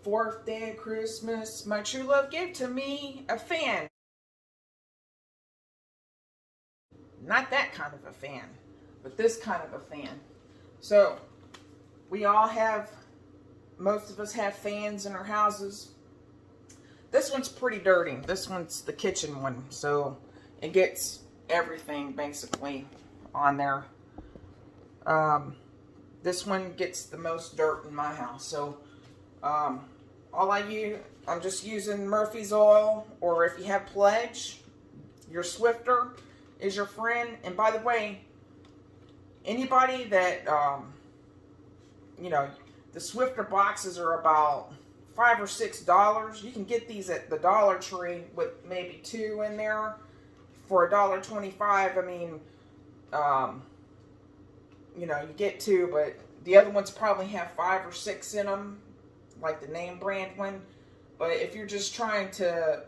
4th day of Christmas, my true love gave to me a fan. Not that kind of a fan, but this kind of a fan. So, we all have, most of us have fans in our houses. This one's pretty dirty. This one's the kitchen one, so it gets everything basically on there. This one gets the most dirt in my house. So I'm just using Murphy's oil, or if you have Pledge, your Swiffer is your friend. And by the way, anybody that, the Swiffer boxes are about $5 or $6. You can get these at the Dollar Tree with maybe 2 in there for $1.25. I mean, you get 2, but the other ones probably have 5 or 6 in them, like the name brand one. But if you're just trying to,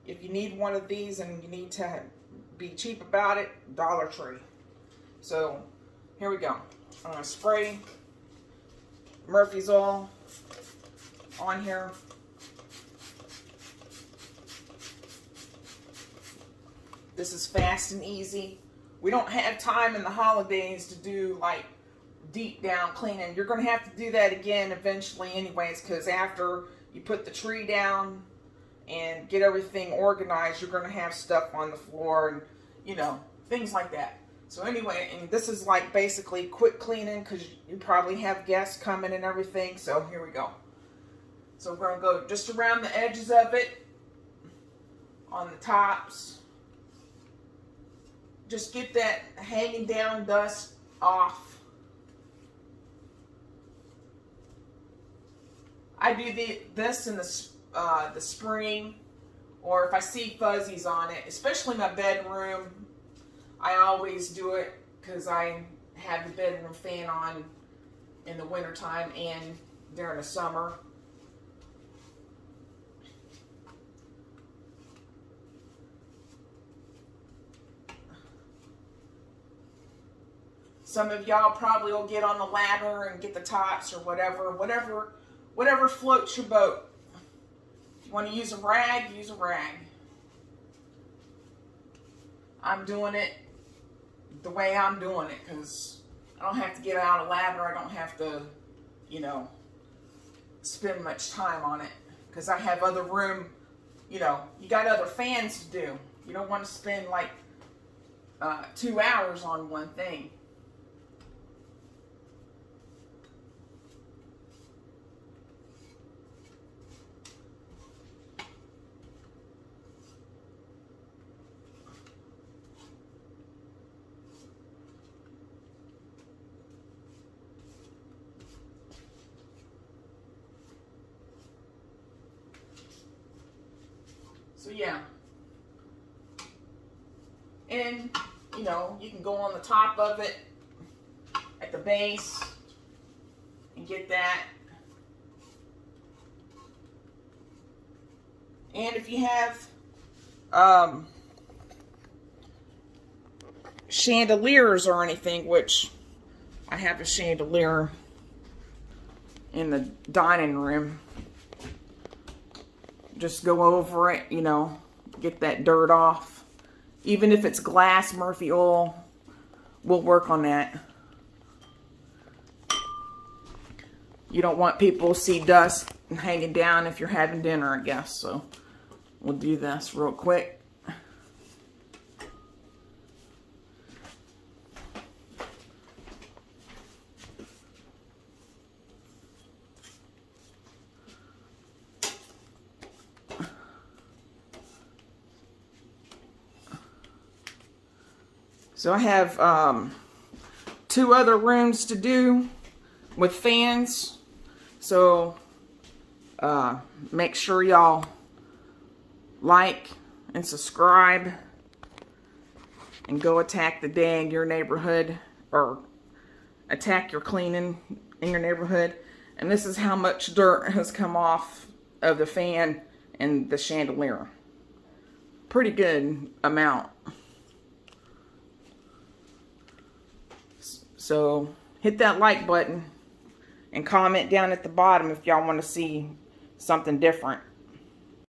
if you need one of these and you need to be cheap about it, Dollar Tree. So here we go. I'm going to spray Murphy's oil on here. This is fast and easy. We don't have time in the holidays to do like deep down cleaning. You're going to have to do that again eventually anyways, because after you put the tree down and get everything organized, you're going to have stuff on the floor and, things like that. So anyway, and this is like basically quick cleaning because you probably have guests coming and everything. So here we go. So we're going to go just around the edges of it, on the tops. Just get that hanging down dust off. I do this in the spring, or if I see fuzzies on it, especially my bedroom, I always do it because I have the bedroom fan on in the wintertime and during the summer. Some of y'all probably will get on the ladder and get the tops or whatever floats your boat. If you want to use a rag, use a rag. I'm doing it the way I'm doing it because I don't have to get out a ladder. I don't have to, spend much time on it because I have other room. You got other fans to do. You don't want to spend like 2 hours on one thing. So yeah, and you can go on the top of it at the base and get that. And if you have chandeliers or anything, which I have a chandelier in the dining room, just go over it, get that dirt off. Even if it's glass, Murphy oil will work on that. You don't want people to see dust hanging down if you're having dinner, I guess. So we'll do this real quick. So I have 2 other rooms to do with fans. So make sure y'all like and subscribe and go attack the day in your neighborhood, or attack your cleaning in your neighborhood. And this is how much dirt has come off of the fan and the chandelier. Pretty good amount. So hit that like button And comment down at the bottom if y'all want to see something different.